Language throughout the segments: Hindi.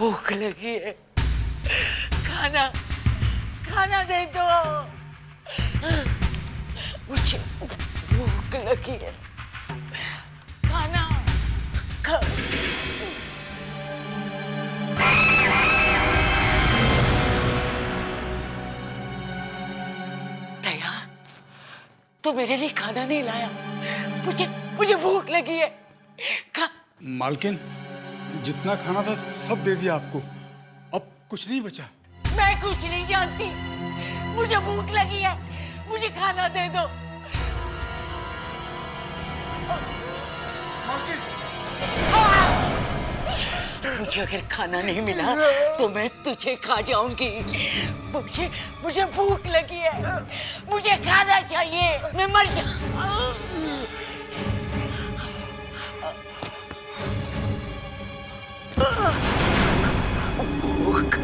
भूख लगी है, खाना खाना दे दो, मुझे भूख लगी है, खाना खा। दया, तू मेरे लिए खाना नहीं लाया, मुझे मुझे भूख लगी है, खा। मालकिन, जितना खाना था सब दे दिया आपको, अब कुछ नहीं बचा। मैं कुछ नहीं जानती, मुझे भूख लगी है, मुझे खाना दे दो। मुझे अगर खाना नहीं मिला तो मैं तुझे खा जाऊंगी। मुझे भूख लगी है, मुझे खाना चाहिए, मैं मर जाऊं। भूख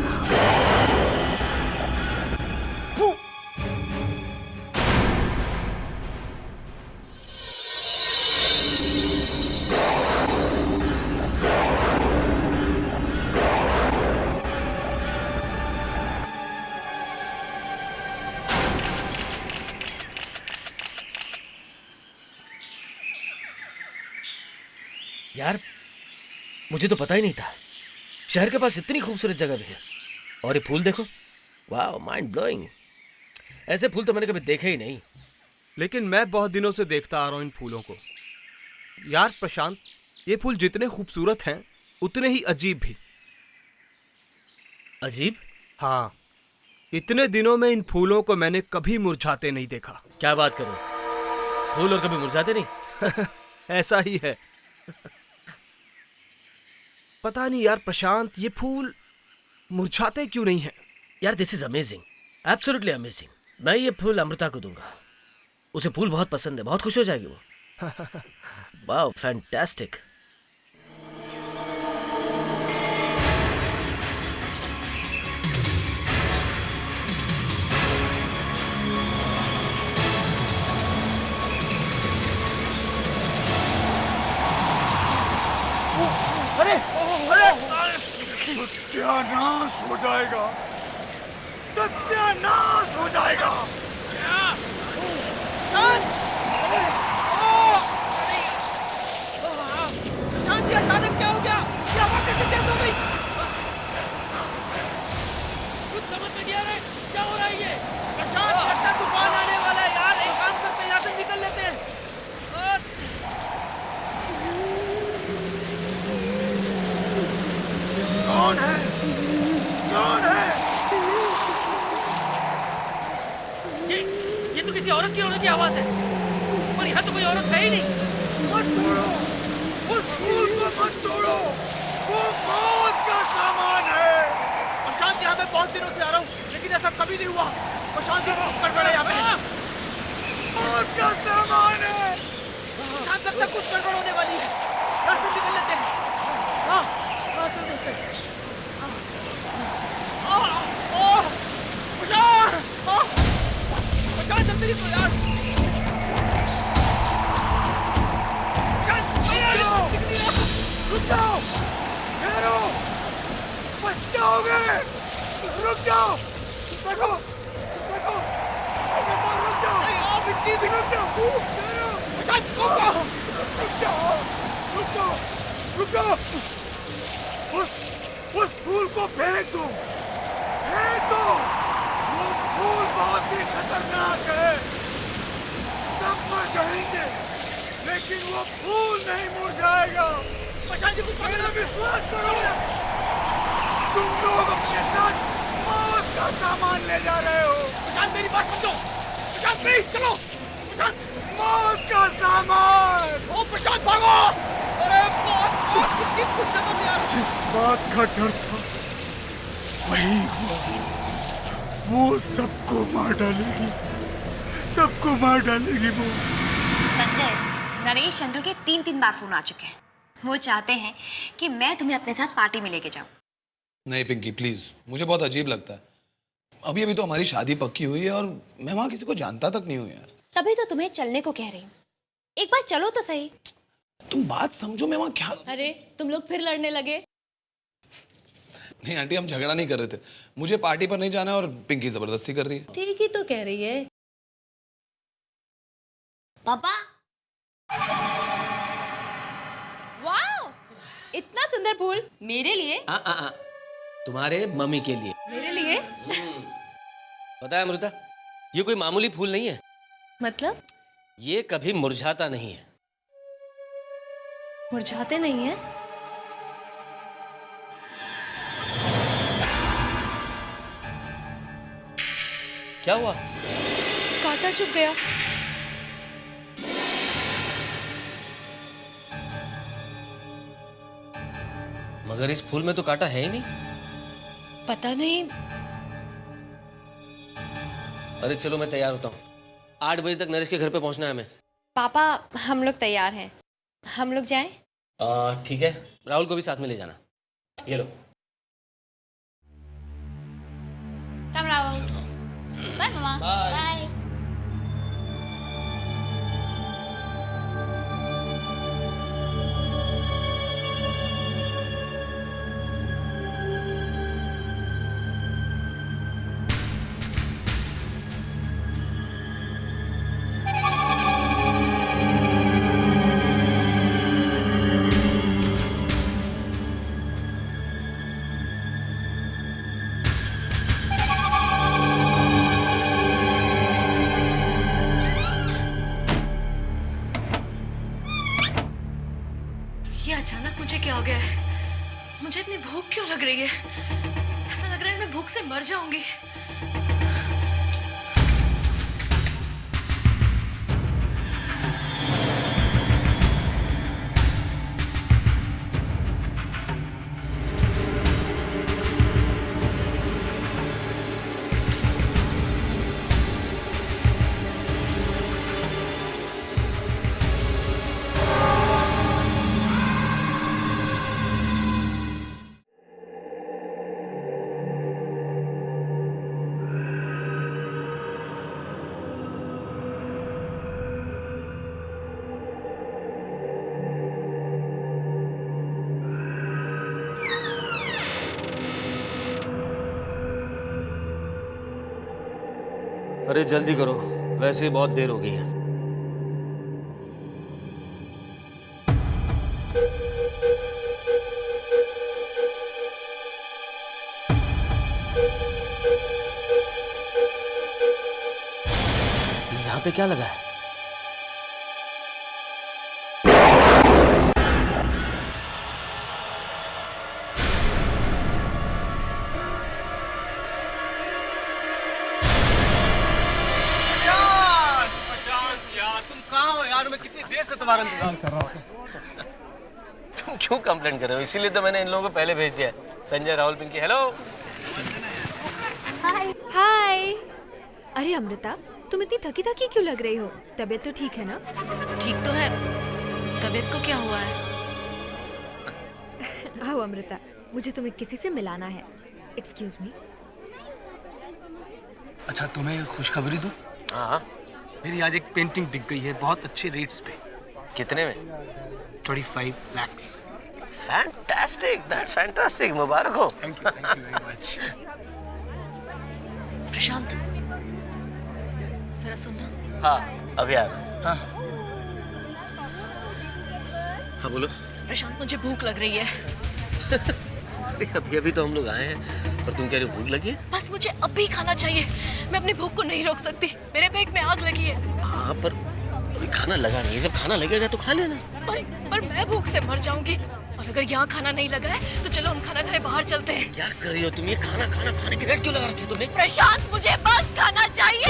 यार, मुझे तो पता ही नहीं था शहर के पास इतनी खूबसूरत जगह भी है। और ये फूल देखो, वाह, माइंड ब्लोइंग। ऐसे फूल तो मैंने कभी देखे ही नहीं। लेकिन मैं बहुत दिनों से देखता आ रहा हूँ इन फूलों को। यार प्रशांत, ये फूल जितने खूबसूरत हैं उतने ही अजीब भी। अजीब? हाँ, इतने दिनों में इन फूलों को मैंने कभी मुरझाते नहीं देखा। क्या बात करो, फूल और कभी मुरझाते नहीं? ऐसा ही है। पता नहीं यार प्रशांत, ये फूल मुरझाते क्यों नहीं हैं? यार this is amazing, absolutely amazing. मैं ये फूल अमृता को दूंगा, उसे फूल बहुत पसंद है, बहुत खुश हो जाएगी वो। वाह, फैंटास्टिक। सत्यानाश हो जाएगा, सत्यानाश हो जाएगा। शांति, अचानक क्या हो गया? ये हवा कैसे तेज हो गई? कुछ समझ में नहीं आ रहा है, क्या हो रहा है ये? प्रशांत, लगता है तूफान आने वाला है यार। एक काम करते हैं, यहाँ से निकल लेते हैं। कौन है? कौन है? ये तो किसी औरत की रोने की आवाज है, पर यहाँ तो कोई औरत है ही नहीं। मत तोड़ो, उस फूल को मत तोड़ो, वो मौत का सामान है। प्रशांत, यहाँ मैं बहुत दिनों से आ रहा हूँ, लेकिन ऐसा कभी नहीं हुआ। प्रशांत, गड़बड़ है यहाँ पे। मौत का सामान है। प्रशांत, लगता है कुछ गड़बड़ होने वाली है। यहाँ से निकल लेते हैं। हाँ हाँ, चल देखते हैं। प्रशांत, जल्दी निकलो यार। रुक जाओ, ठहरो, बच जाओगे। रुक जाओ, देखो, देखो, रुक जाओ, रुक जाओ, ठहरो, रुक जाओ, रुक जाओ, रुक जाओ। उस फूल को फेंक दो, फेंक दो। वो फूल बहुत ही खतरनाक है, सब मर जाएंगे, लेकिन वो फूल नहीं मुरझाएगा। प्रशांत जी, कुछ मेरा विश्वास करो, तुम लोग अपने साथ मौत का सामान ले जा रहे हो। प्रशांत, मेरी बात समझो। प्रशांत, प्लीज चलो। प्रशांत, मौत का सामान। ओ प्रशांत, भागो। अरे बहुत कुछ समझ नहीं आ रहा। जिस बात का डर था वही हुआ, वो सबको मार डालेगी, सबको मार डालेगी वो। संजय, नरेश अंकल के 3 बार फोन आ चुके हैं। वो चाहते हैं कि मैं तुम्हें अपने साथ पार्टी में लेके जाऊं। नहीं पिंकी प्लीज, मुझे बहुत अजीब लगता है। अभी अभी तो हमारी शादी पक्की हुई है और मैं वहां किसी को जानता तक नहीं हूँ यार। तभी तो तुम्हें चलने को कह रही हूँ, एक बार चलो तो सही। तुम बात समझो, मैं वहां क्या। अरे तुम लोग फिर लड़ने लगे? नहीं आंटी, हम झगड़ा नहीं कर रहे थे। मुझे पार्टी पर नहीं जाना है और पिंकी जबरदस्ती कर रही है। ठीक ही तो कह रही है। पापा, वाओ, इतना सुंदर फूल मेरे लिए। तुम्हारे मम्मी के लिए। मेरे लिए? पता है अमृता, ये कोई मामूली फूल नहीं है। मतलब? ये कभी मुरझाता नहीं है। मुरझाते नहीं है? क्या हुआ? कांटा चुभ गया। मगर इस फूल में तो कांटा है ही नहीं। पता नहीं। अरे चलो, मैं तैयार होता हूँ। 8 बजे तक नरेश के घर पे पहुंचना है हमें। पापा, हम लोग तैयार हैं। हम लोग जाएं? ठीक है, राहुल को भी साथ में ले जाना। ये लो। कम राहुल। बाय मामा। बाय। ये अचानक मुझे क्या हो गया है? मुझे इतनी भूख क्यों लग रही है? ऐसा लग रहा है मैं भूख से मर जाऊंगी। अरे जल्दी करो, वैसे ही बहुत देर हो गई है। यहाँ पे क्या लगा है? तुम क्यों कंप्लेंट कर रहे हो? इसीलिए तो मैंने इन लोगों को पहले भेज दिया है। संजय, राहुल, पिंकी। हेलो। हाय। अरे अमृता, तुम इतनी थकी थकी क्यों लग रही हो? तबीयत तो ठीक है ना? ठीक तो है। तबीयत को क्या हुआ है? आओ अमृता, मुझे तुम्हें किसी से मिलाना है। Excuse me. अच्छा, तुम्हें खुशखबरी दूं? हाँ। मेरी आज एक पेंटिंग बिक गई है बहुत अच्छे रेट्स पे। कितने में? 25 lakhs। Fantastic, that's fantastic. मुबारक हो। Thank you very much. Prashant, जरा सुनना। हाँ, अभी आ रहा। हाँ बोलो। प्रशांत, मुझे भूख लग रही है। अरे अभी अभी तो हम लोग आए हैं, पर तुम कह रही हो भूख लगी है? बस मुझे अभी खाना चाहिए। मैं अपनी भूख को नहीं रोक सकती। मेरे पेट में आग लगी है। हाँ, पर अभी खाना लगा नहीं है। जब खाना लगेगा तो खा लेना। पर मैं भूख से मर जाऊंगी। और अगर यहाँ खाना नहीं लगा है तो चलो हम खाना खाने बाहर चलते हैं। क्या कर रही हो तुम? ये खाना खाने की रेट क्यों लगा रखी है तुमने? प्रशांत, मुझे बस खाना चाहिए।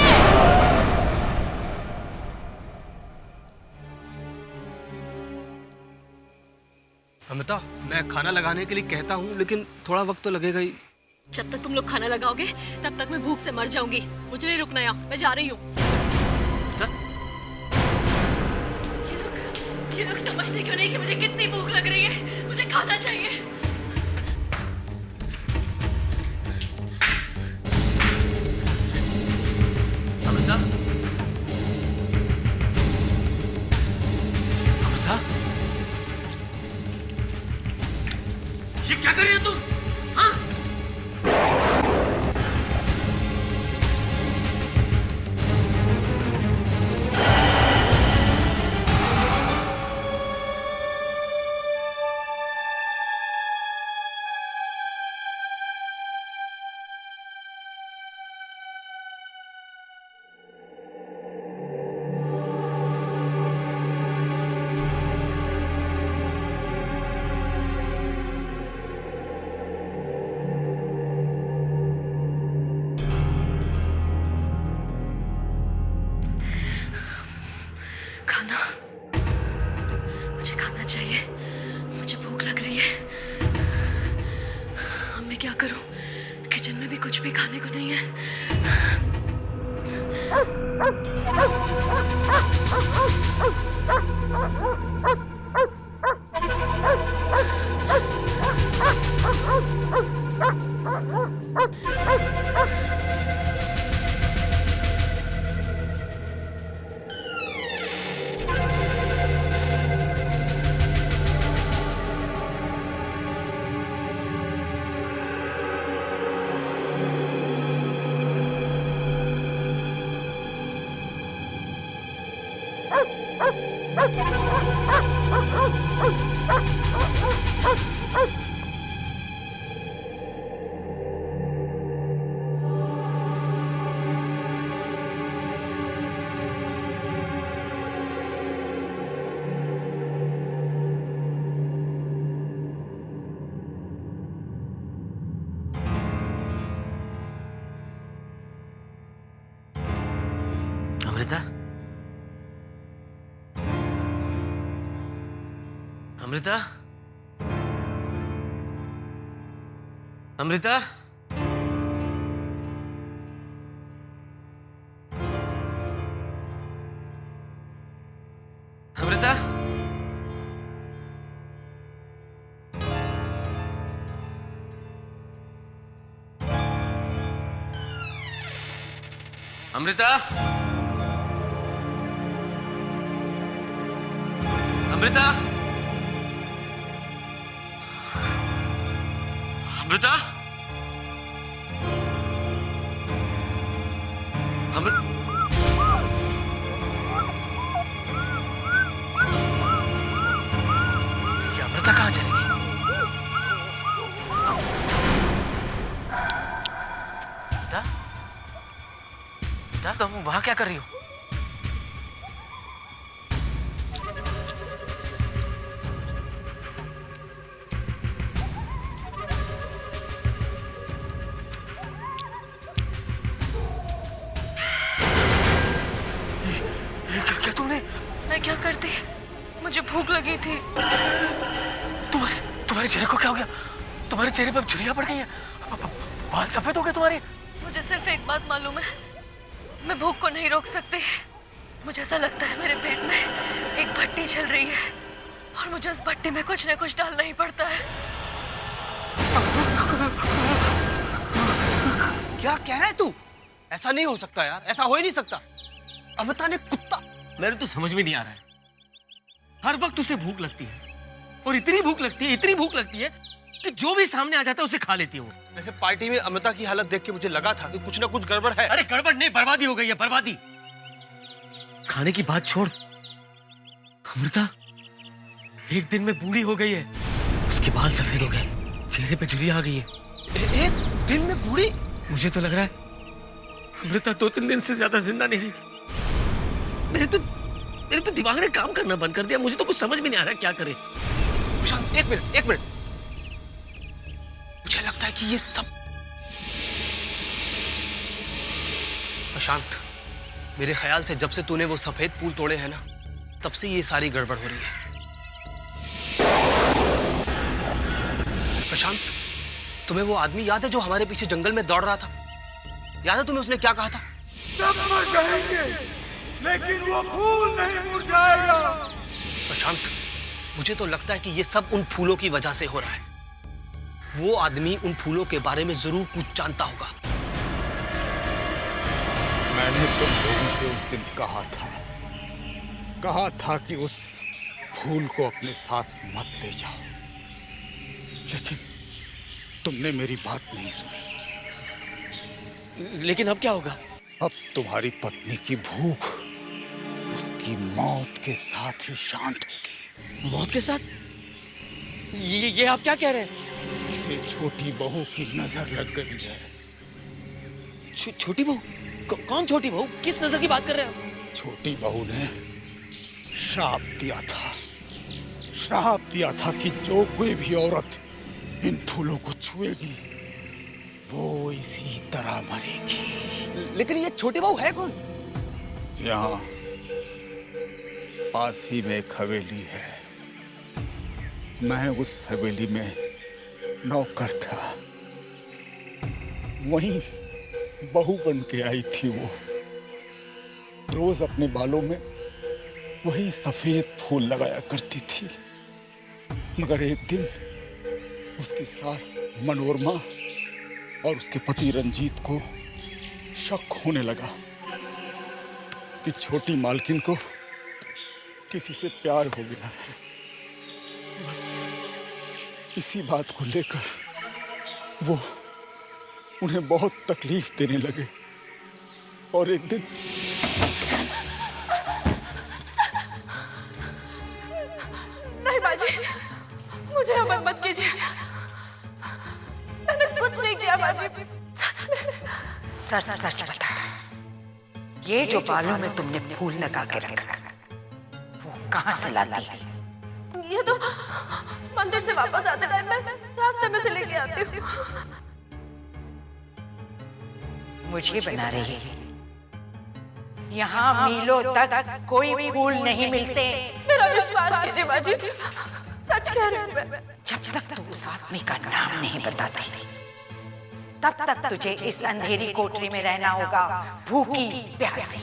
अमृता, मैं खाना लगाने के लिए कहता हूँ, लेकिन थोड़ा वक्त तो लगेगा ही। जब तक तुम लोग खाना लगाओगे तब तक मैं भूख से मर जाऊंगी। मुझे नहीं रुकना यहाँ, मैं जा रही हूँ। ये लोग समझते क्यों नहीं कि मुझे कितनी भूख लग रही है? मुझे खाना चाहिए। अमृता, अमृता, ये क्या कर रही हो तुम? हाँ? अमृता, अमृता, अमृता, अमृता, अमृता, अमृता, ये अमृता कहाँ चलेगी? अमृता, अमृता, तुम वहां क्या कर रही हो? मैं क्या करती? मुझे भूख लगी थी। तुम्हारे चेहरे को क्या हो गया? तुम्हारे चेहरे पर झुर्रियां पड़ गई हैं, बाल सफेद हो गए तुम्हारे। मुझे सिर्फ एक बात मालूम है, मैं भूख को नहीं रोक सकती। मुझे ऐसा लगता है मेरे पेट में एक भट्टी चल रही है और मुझे उस भट्टी में कुछ न कुछ डालना ही पड़ता है। क्या कह रहा है तू? ऐसा नहीं हो सकता यार, ऐसा हो ही नहीं सकता। अमृता ने कुत्ता, मेरे तो समझ में नहीं आ रहा है। हर वक्त उसे भूख लगती है और इतनी भूख लगती है, इतनी भूख लगती है कि जो भी सामने आ जाता है उसे खा लेती है वो। वैसे पार्टी में अमृता की हालत देख के मुझे लगा था कि कुछ ना कुछ गड़बड़ है। अरे गड़बड़ नहीं, बर्बादी हो गई है, बर्बादी। खाने की बात छोड़, अमृता एक दिन में बूढ़ी हो गई है। उसके बाल सफेद हो गए, चेहरे पे झुर्रियां आ गई है। एक दिन में बूढ़ी? मुझे तो लग रहा है अमृता 2-3 दिन से ज्यादा जिंदा नहीं रहेगी। मेरे तो दिमाग ने काम करना बंद कर दिया। मुझे तो कुछ समझ में नहीं आ रहा क्या करे। प्रशांत, एक मिनट। मुझे लगता है कि ये सब, प्रशांत, मेरे ख्याल से जब से तूने वो सफेद फूल तोड़े हैं ना, तब से ये सारी गड़बड़ हो रही है। प्रशांत, तुम्हें वो आदमी याद है जो हमारे पीछे जंगल में दौड़ रहा था? याद है तुम्हें उसने क्या कहा था? सब मर जाएंगे लेकिन वो फूल नहीं मुरझाएगा। प्रशांत, मुझे तो लगता है कि ये सब उन फूलों की वजह से हो रहा है। वो आदमी उन फूलों के बारे में जरूर कुछ जानता होगा। मैंने तुम लोगों से उस दिन कहा था कि उस फूल को अपने साथ मत ले जाओ, लेकिन तुमने मेरी बात नहीं सुनी। लेकिन अब क्या होगा? अब तुम्हारी पत्नी की भूख उसकी मौत के साथ ही शांत होगी। मौत के साथ? ये आप क्या कह रहे हैं? इसे छोटी बहू की नजर लग गई है। छोटी बहू? कौन छोटी बहू? किस नजर की बात कर रहे हैं आप? छोटी बहू ने श्राप दिया था कि जो कोई भी औरत इन फूलों को छुएगी वो इसी तरह मरेगी। लेकिन ये छोटी बहू है कौन? यहाँ पास ही में एक हवेली है। मैं उस हवेली में नौकर था, वहीं बहू बन के आई थी। वो रोज अपने बालों में वही सफेद फूल लगाया करती थी। मगर एक दिन उसकी सास मनोरमा और उसके पति रंजीत को शक होने लगा कि छोटी मालकिन को किसी से प्यार हो गया है। बस इसी बात को लेकर वो उन्हें बहुत तकलीफ देने लगे और एक दिन नहीं बाजी, मुझे अमर मत कीजिए। मैंने कुछ नहीं किया बाजी। सच बता, ये जो बालों में तुमने फूल लगा के रखा वो कहाँ से लाती है? ये तो मंदिर से वापस आते टाइम मैं रास्ते में से लेके आती हूँ। मुझे बना रही है। यहाँ मीलों तक कोई फूल नहीं मिलते। मेरा विश्वास कीजिए बाजी, सच कह रही हूँ मैं। जब तक तू उस आदमी का नाम नहीं बताती तब तक तुझे इस अंधेरी कोठरी में रहना होगा, भूखी प्यासी।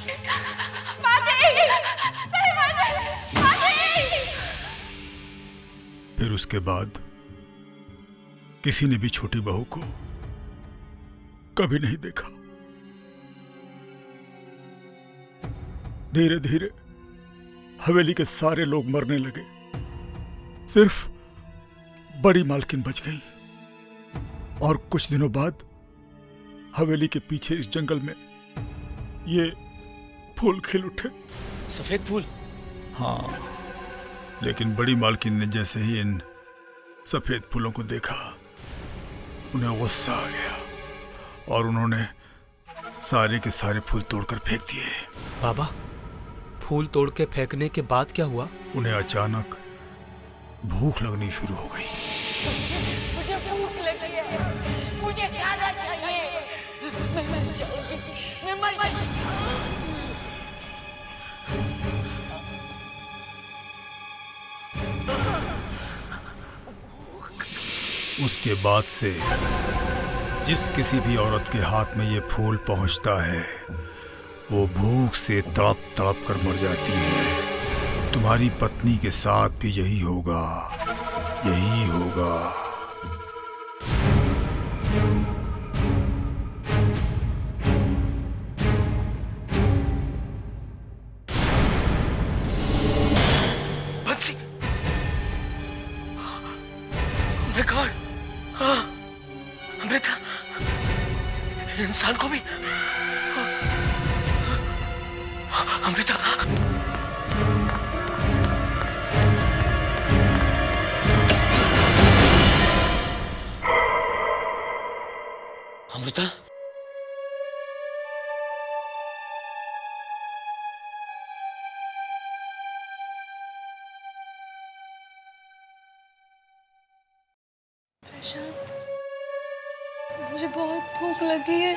फिर उसके बाद किसी ने भी छोटी बहू को कभी नहीं देखा। धीरे धीरे हवेली के सारे लोग मरने लगे, सिर्फ बड़ी मालकिन बच गई। और कुछ दिनों बाद हवेली के पीछे इस जंगल में ये फूल खिल उठे। सफेद फूल? हाँ, लेकिन बड़ी मालकिन ने जैसे ही इन सफेद फूलों को देखा, उन्हें गुस्सा आ गया और उन्होंने सारे के सारे फूल तोड़कर फेंक दिए। बाबा, फूल तोड़ के फेंकने के बाद क्या हुआ? उन्हें अचानक भूख लगनी शुरू हो गई। मुझे भूख लगी है, मुझे खाना चाहिए, मैं मर जाऊंगी, मैं मर जाऊंगी। उसके बाद से जिस किसी भी औरत के हाथ में ये फूल पहुंचता है, वो भूख से तड़प तड़प कर मर जाती है। तुम्हारी पत्नी के साथ भी यही होगा, यही होगा। बंसी! मैं कौन? हाँ, अमृता, इंसान को भी अमृता। अमृता, प्रशांत, मुझे बहुत भूख लगी है।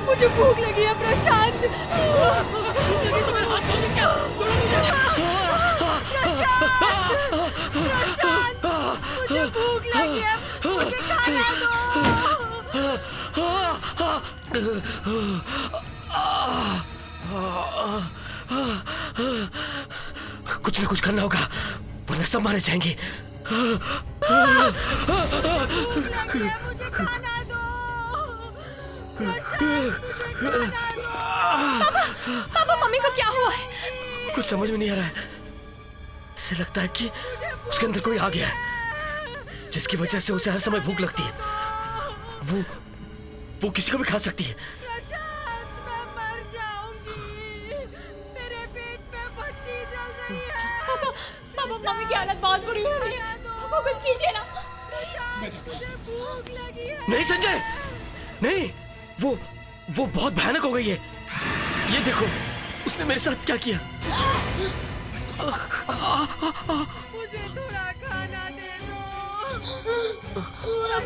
मुझे भूख लगी है प्रशांत। भूख लगी तो मेरे हाथ छोड़ क्या? छोड़ो मुझे। प्रशांत, मुझे भूख लगी है, मुझे खाना दो। कुछ ना कुछ करना होगा, वरना सब मारे जाएंगे। मुझे खाना दो। पापा, मम्मी को क्या हुआ है? कुछ समझ में नहीं आ रहा है। ऐसे लगता है कि उसके अंदर कोई आ गया है, जिसकी वजह से उसे हर समय भूख लगती है। वो किसी को भी खा सकती है। मैं मर जाऊंगी, मेरे पेट में भट्टी जल रही है। पापा, मम्मी की हालत बहुत बुरी हो रही है, वो कुछ कीजिए ना। मुझे भूख लगी है। नहीं संजय, नहीं, वो बहुत भयानक हो गई है। ये देखो, उसने मेरे साथ क्या किया। मुझे थोड़ा खाना दे दो।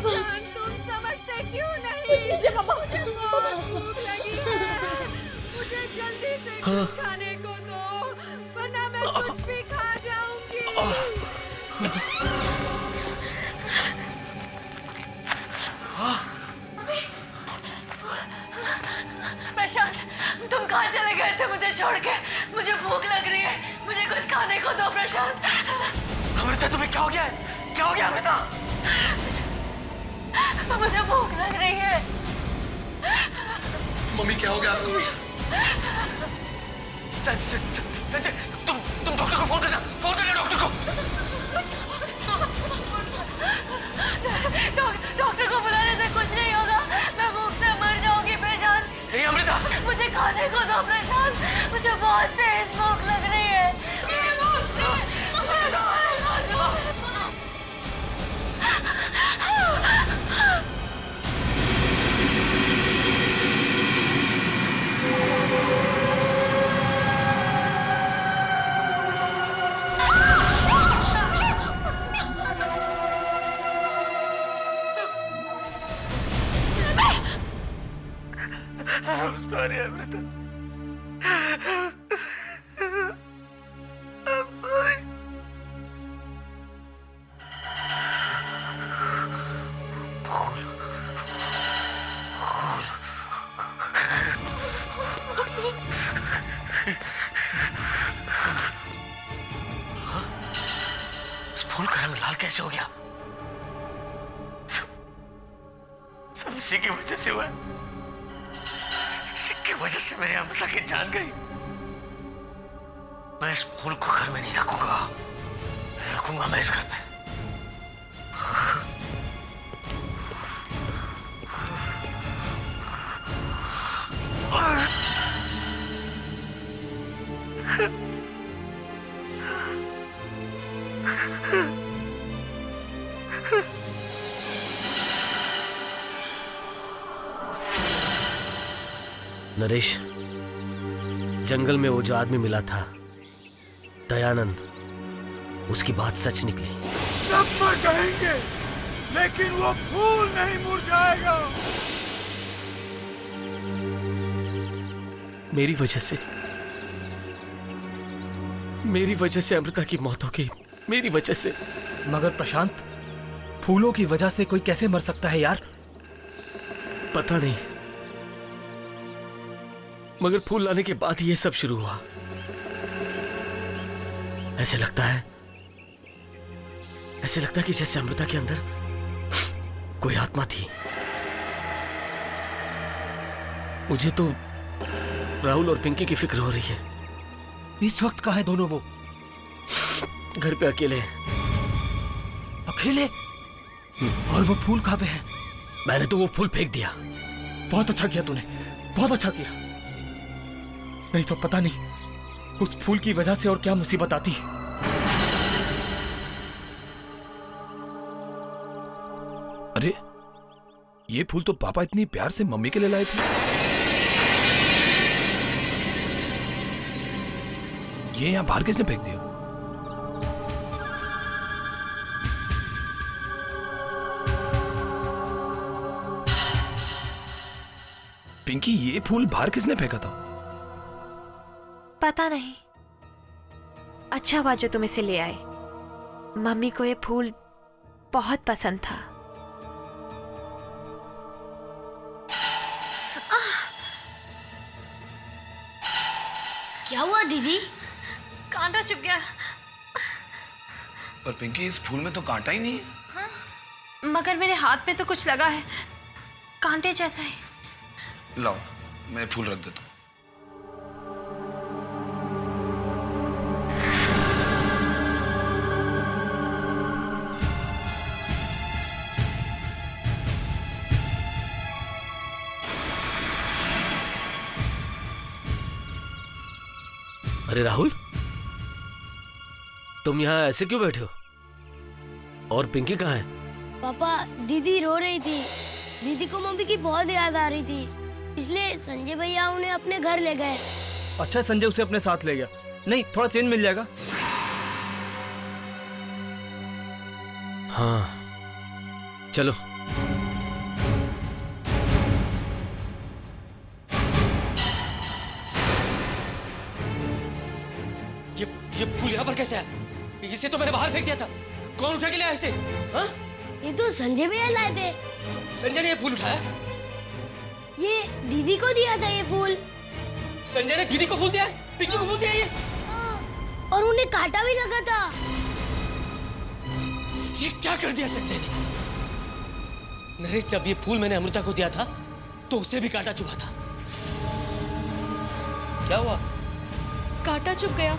प्रशांत, तुम समझते क्यों नहीं? मुझे बहुत भूख लगी है, मुझे जल्दी से कुछ खाने को दो, वरना मैं कुछ भी खा जाऊंगी। प्रशांत, तुम कहाँ चले गए थे मुझे छोड़ के? मुझे भूख लग रही है, मुझे कुछ खाने को दो प्रशांत। अमृता, तुम्हें क्या हो गया है? क्या हो गया अमृता? मुझे भूख लग रही है। मम्मी, क्या हो गया आपको? संजय, तुम डॉक्टर को फोन करना डॉक्टर को। डॉक्टर को बुलाने से कुछ नहीं होगा, मैं भूख से मर जाऊंगी प्रशांत। नहीं अमृता, मुझे खाने को दो प्रशांत, मुझे बहुत तेज भूख लग रही है। I'm sorry, Amrita. I'm sorry. इस फूल का रंग लाल कैसे हो गया? सब इसी की वजह से हुआ है। इसी की वजह से मेरी अमृता की जान गई। मैं इस फूल को घर में नहीं रखूंगा, रखूंगा मैं इस घर में। नरेश, जंगल में वो जो आदमी मिला था, दयानंद, उसकी बात सच निकली। सब मर जाएंगे, लेकिन वो फूल नहीं मुरझाएगा। मेरी वजह से अमृता की मौत हो गई, मेरी वजह से। मगर प्रशांत, फूलों की वजह से कोई कैसे मर सकता है यार? पता नहीं, मगर फूल लाने के बाद ही ये सब शुरू हुआ। ऐसे लगता है कि जैसे अमृता के अंदर कोई आत्मा थी। मुझे तो राहुल और पिंकी की फिक्र हो रही है। इस वक्त कहाँ है दोनों वो? घर पे अकेले। अकेले? और वो फूल कहाँ पे है? मैंने तो वो फूल फेंक दिया। बहुत अच्छा किया तूने, बहुत अच्छा किया। नहीं तो पता नहीं उस फूल की वजह से और क्या मुसीबत आती। अरे, ये फूल तो पापा इतनी प्यार से मम्मी के लिए लाए थे। ये यहाँ बाहर किसने फेंक दिया? पिंकी, ये फूल बाहर किसने फेंका था? पता नहीं। अच्छा हुआ जो तुम इसे ले आए। मम्मी को ये फूल बहुत पसंद था। क्या हुआ दीदी? कांटा चुभ गया। पर पिंकी, इस फूल में तो कांटा ही नहीं है। मगर मेरे हाथ में तो कुछ लगा है, कांटे जैसा है। लाओ, मैं फूल रख देता हूँ। अरे राहुल, तुम यहाँ ऐसे क्यों बैठे हो? और पिंकी कहाँ है? पापा, दीदी रो रही थी। दीदी को मम्मी की बहुत याद आ रही थी, इसलिए संजय भैया उन्हें अपने घर ले गए। अच्छा, संजय उसे अपने साथ ले गया। नहीं, थोड़ा चेंज मिल जाएगा। हाँ, चलो। ये फूल यहाँ पर कैसे है? इसे तो मैंने बाहर फेंक दिया था। कौन उठा के लाया इसे? हाँ? ये तो संजय भैया लाए थे। संजय ने ये फूल उठाया? ये दीदी को दिया था ये फूल। संजय ने दीदी को फूल दिया है? पिंकी को फूल दिया ये? और उन्हें कांटा भी लगा था। ये क्या कर दिया संजय ने? नरेश, जब ये फूल मैंने अमृता को दिया था तो उसे भी कांटा चुभा था। क्या हुआ? कांटा चुभ गया।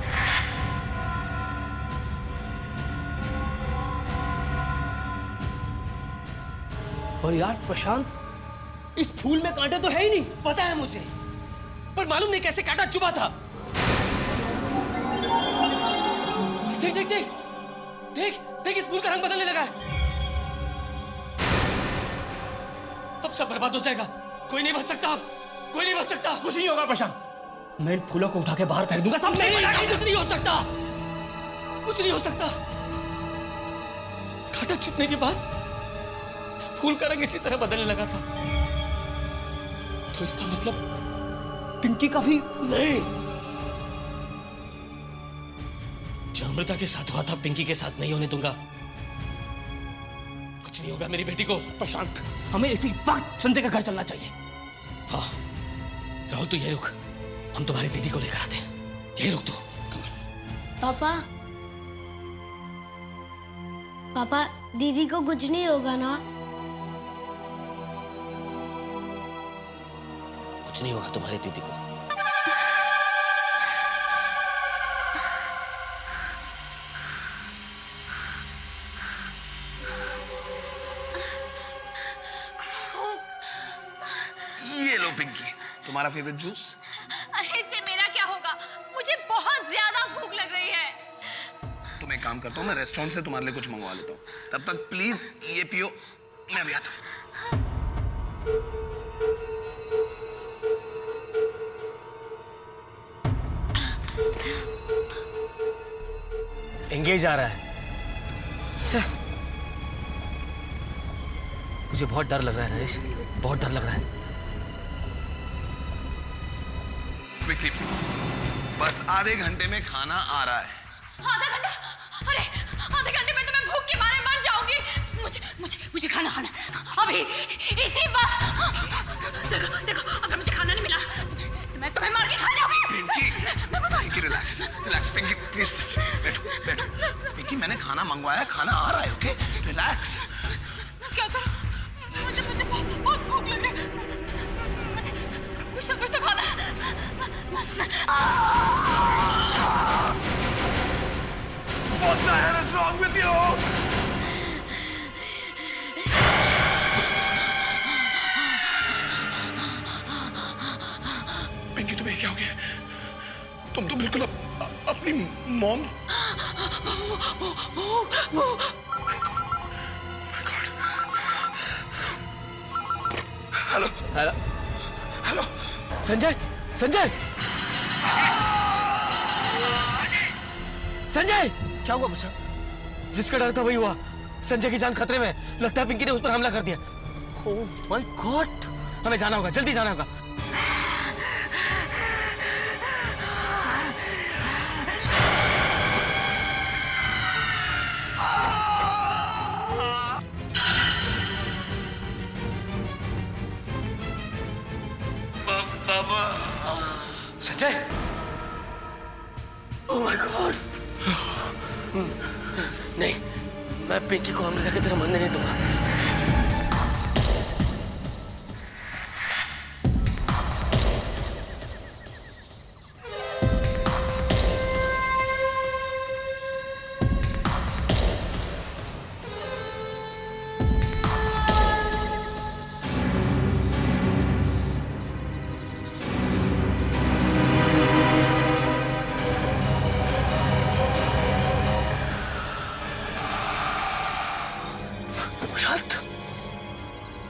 और यार प्रशांत, इस फूल में कांटे तो है ही नहीं, पता है मुझे, पर मालूम नहीं कैसे कांटा चुभा था। देख देख देख देख देख, इस फूल का रंग बदलने लगा है। अब सब बर्बाद हो जाएगा। कोई नहीं बच सकता, अब कोई नहीं बच सकता। कुछ नहीं होगा प्रशांत, मैं इन फूलों को उठा के बाहर फेंक दूंगा। सब नहीं, कुछ नहीं हो सकता, कुछ नहीं हो सकता। कांटा चुभने के बाद इस फूल का रंग इसी तरह बदलने लगा था। तो तो इसका मतलब पिंकी का भी नहीं। जो अमृता के साथ हुआ था पिंकी के साथ नहीं होने दूंगा। कुछ नहीं होगा मेरी बेटी को। प्रशांत, हमें इसी वक्त संजय का घर चलना चाहिए। हाँ राहुल, तू यही रुक, हम तुम्हारी दीदी को लेकर आते हैं। यही रुक तू। पापा पापा, दीदी को कुछ नहीं होगा ना? कुछ नहीं होगा तुम्हारी दीदी को। ये लो पिंकी, तुम्हारा फेवरेट जूस। अरे इससे मेरा क्या होगा? मुझे बहुत ज्यादा भूख लग रही है। तुम एक काम करता हूँ, मैं रेस्टोरेंट से तुम्हारे लिए कुछ मंगवा लेता हूँ। तब तक प्लीज ये पियो, मैं अभी आता हूँ। एंगेज आ रहा है। मुझे बहुत डर लग रहा है नरेश, बहुत डर लग रहा है। क्विकली, बस आधे घंटे में खाना आ रहा है। आधा घंटा? अरे आधे घंटे में तो मैं भूख के मारे मर जाऊंगी। मुझे मुझे मुझे खाना खाना है अभी, इसी वक्त। देखो देखो, अगर मुझे खाना नहीं मिला तो मैं तुम्हें मार के खा जाऊंगी। Pinky, Pinky relax, relax Pinky, please बैठो बैठो। पिंकी, मैंने खाना मंगवाया, खाना आ रहा है, ओके? रिलैक्स। क्या करूं? मुझे बहुत भूख लग रही है। मुझे कुछ तो खाना है। What the hell is wrong with you? Pinky, तुम्हें क्या हो गया? तुम तो बिल्कुल अपनी mom. Hello hello hello, Sanjay, Sanjay, Sanjay, क्या हुआ मुझे? जिसका डर था वही हुआ। संजय की जान खतरे में है। लगता है पिंकी ने उस पर हमला कर दिया। ओह माय गॉड, हमें जाना होगा, जल्दी जाना होगा। Sanjay, oh my God. नहीं, मैं पिंकी को अमृता की तरह मरने नहीं दूंगा।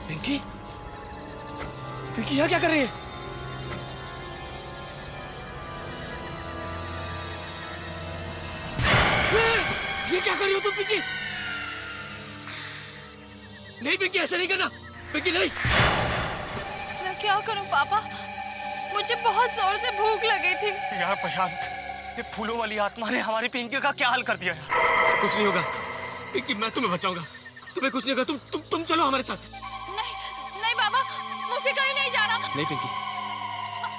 पिंकी, पिंकी यहाँ क्या कर रही है? ये क्या कर रही हो तुम पिंकी? नहीं पिंकी, ऐसा नहीं करना। पिंकी नहीं। मैं क्या करूं पापा? मुझे बहुत जोर से भूख लगी थी। यार प्रशांत, ये फूलों वाली आत्मा ने हमारी पिंकी का क्या हाल कर दिया है? कुछ नहीं होगा पिंकी, मैं तुम्हें बचाऊंगा। तुम्हें कुछ नहीं होगा। तुम चलो हमारे साथ। नहीं बाबा, मुझे कहीं नहीं जाना। नहीं पिंकी,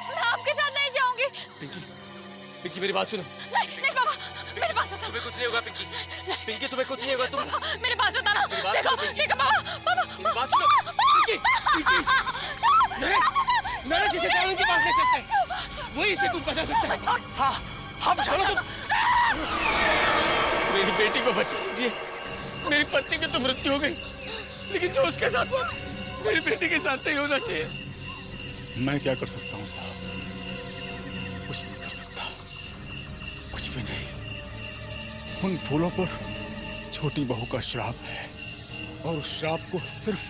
मैं आपके साथ नहीं जाऊंगी। पिंकी, पिंकी मेरी बात सुनो। नहीं बाबा, मेरे पास बताना। तुम्हें कुछ नहीं होगा पिंकी। पिंकी तुम्हें कुछ नहीं होगा। तुम मेरे पास बताना। देखो बाबा, मेरी बात सुनो। पिंकी, पिंकी, नरेश, नरेश इसे कानून के पास ले सकते हैं। वही इसे कुछ बचा सकता है। हाँ, हाँ बचा लो तुम। मेरी बेटी को बचा लीजिए। मेरी पत्नी की तो मृत्यु हो गई, लेकिन जो उसके साथ हुआ मेरी बेटी के साथ नहीं होना चाहिए। मैं क्या कर सकता हूँ साहब? कुछ नहीं कर सकता, कुछ भी नहीं। उन फूलों पर छोटी बहू का श्राप है और उस श्राप को सिर्फ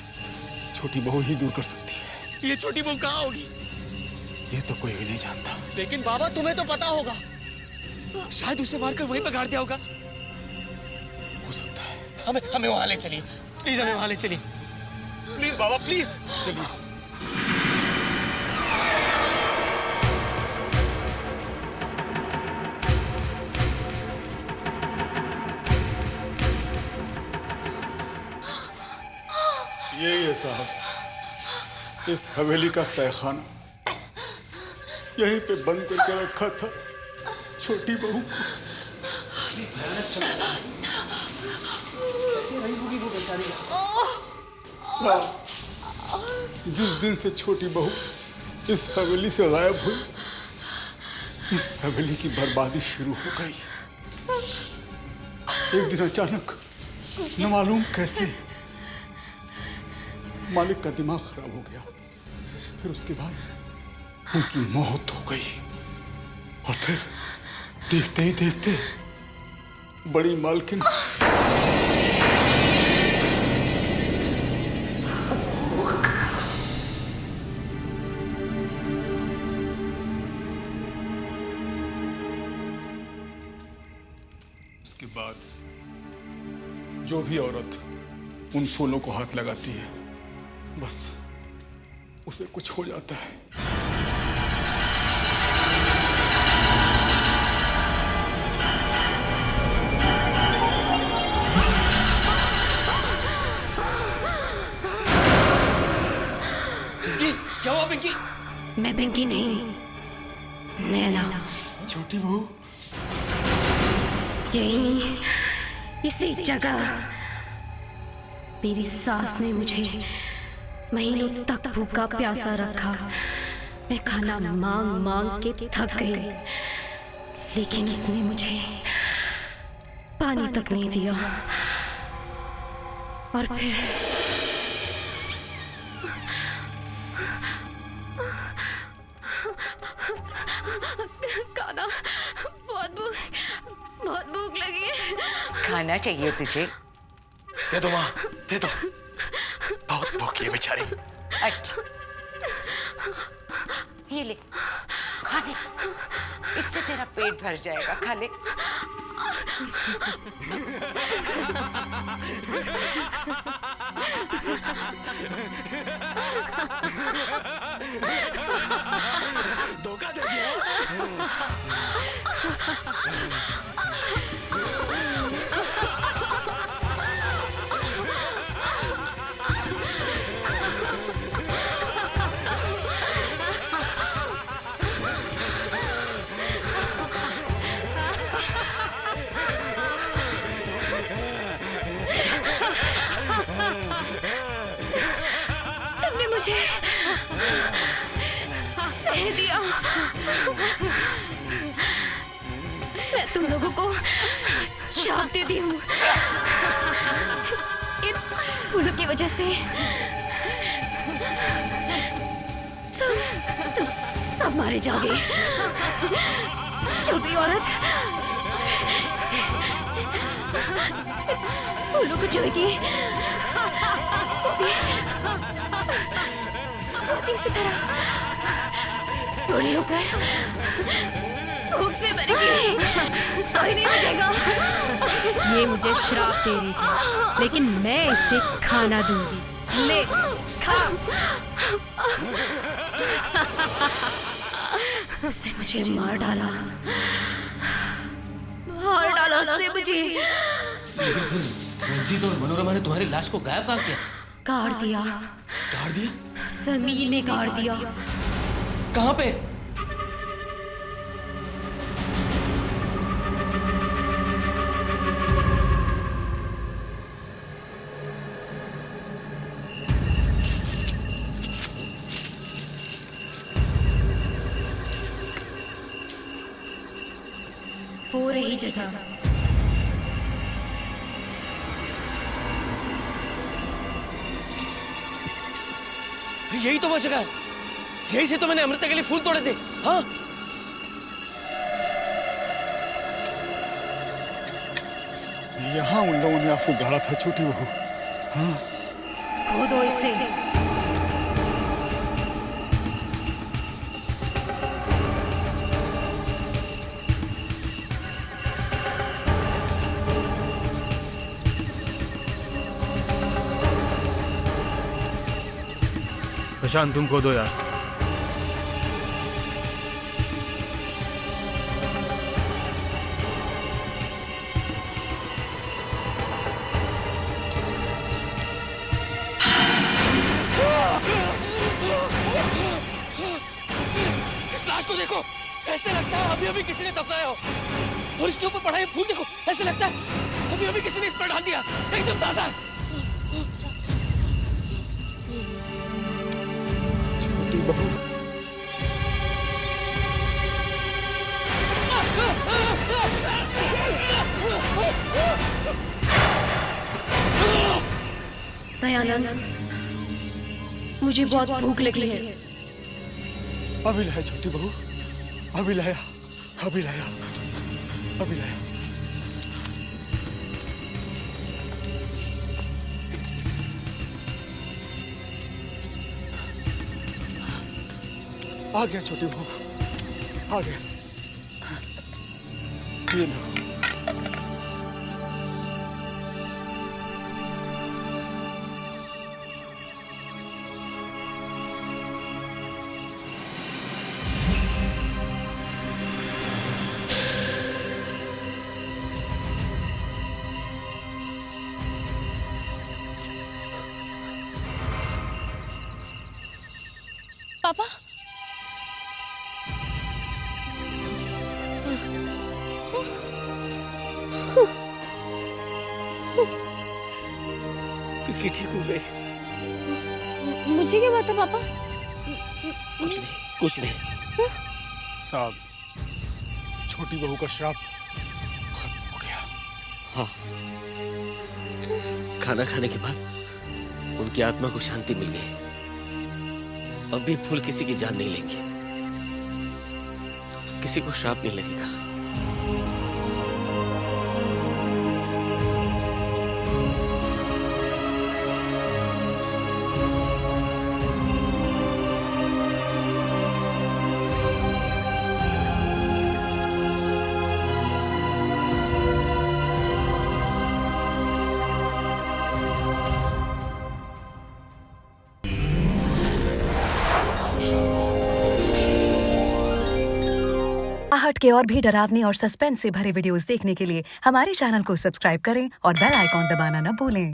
छोटी बहू ही दूर कर सकती है। ये छोटी बहू कहाँ होगी? ये तो कोई भी नहीं जानता। लेकिन बाबा तुम्हें तो पता होगा। शायद उसे मारकर वहीं पर गाड़ दिया होगा। हो सकता है। हमें वहां ले चलिए, प्लीज हमें वहां ले चलिए। प्लीज बाबा, प्लीज चलिए। साहब, इस हवेली का तहखाना यहीं पे बंद करके रखा था छोटी बहू को। कैसे रही होगी वो बेचारी? साहब, जिस दिन से छोटी बहू इस हवेली से गायब हुई, इस हवेली की बर्बादी शुरू हो गई। एक दिन अचानक न मालूम कैसे मालिक का दिमाग खराब हो गया, फिर उसके बाद उनकी मौत हो गई। और फिर देखते ही देखते बड़ी मालकिन उसके बाद जो भी औरत उन फूलों को हाथ लगाती है, बस उसे कुछ हो जाता है। क्या हुआ पिंकी? मैं पिंकी नहीं, नैना। छोटी बहू, यही इसी जगह मेरी सास ने मुझे महीनों तक भूखा प्यासा रखा। मैं खाना मांग मांग के थक गई, लेकिन उसने मुझे पानी तक नहीं दिया। और फिर खाना, बहुत भूख लगी है। खाना चाहिए तुझे? दे दो माँ, दे दो। बहुत भूखी है बेचारी। अच्छा, ये ले, खा ले, इससे तेरा पेट भर जाएगा, खा ले। धोखा दे दिया। तुमने मुझे सह दिया। मैं तुम लोगों को श्राप देती हूँ। इन फूलों की वजह से तुम सब मारे जाओगे। जो भी औरत फूलों को छुएगी वो भी इसी तरह बूढ़ी होकर भूख से मरेगी। कोई नहीं बचेगा। ये मुझे श्राप दे रही है, लेकिन मैं इसे खाना दूंगी। ले, खा। उसने मुझे मार डाला, मार डाला उसने मुझे। रंजीत और मनोरमा ने तुम्हारी लाश को गायब कहाँ किया? गाड़ दिया। गाड़ दिया? जमीन में गाड़ दिया। कहाँ पे? वो रही जगह। यही तो वो जगह है, यही से तो मैंने अमृता के लिए फूल तोड़े थे। हाँ, यहाँ उन लोगों ने आपको गाड़ा था छोटी बहू। हाँ, खोदो इसे। प्रशांत, तुम खोदो यार। लाश को देखो, ऐसे लगता है अभी अभी किसी ने दफनाया हो। और इसके ऊपर पड़ा ये फूल देखो, ऐसे लगता है अभी अभी किसी ने इस पर डाल दिया, एकदम ताजा है। छोटी बहू, दयानंद, मुझे बहुत भूख लगी है। अभी लाया छोटी बहू, अभी लाया, अभी लाया, अभी लाया। आ गया छोटी बहू, आ गया। ये लो। पापा, पिंकी ठीक हो गई? मुझे क्या बात है पापा? कुछ नहीं, कुछ नहीं। साहब, छोटी बहू का श्राप खत्म हो गया। हाँ, खाना खाने के बाद उनकी आत्मा को शांति मिल गई। अब भी फूल किसी की जान नहीं लेंगे, किसी को श्राप नहीं लगेगा। आहट के और भी डरावनी और सस्पेंस से भरे वीडियोस देखने के लिए हमारे चैनल को सब्सक्राइब करें और बेल आइकॉन दबाना न भूलें।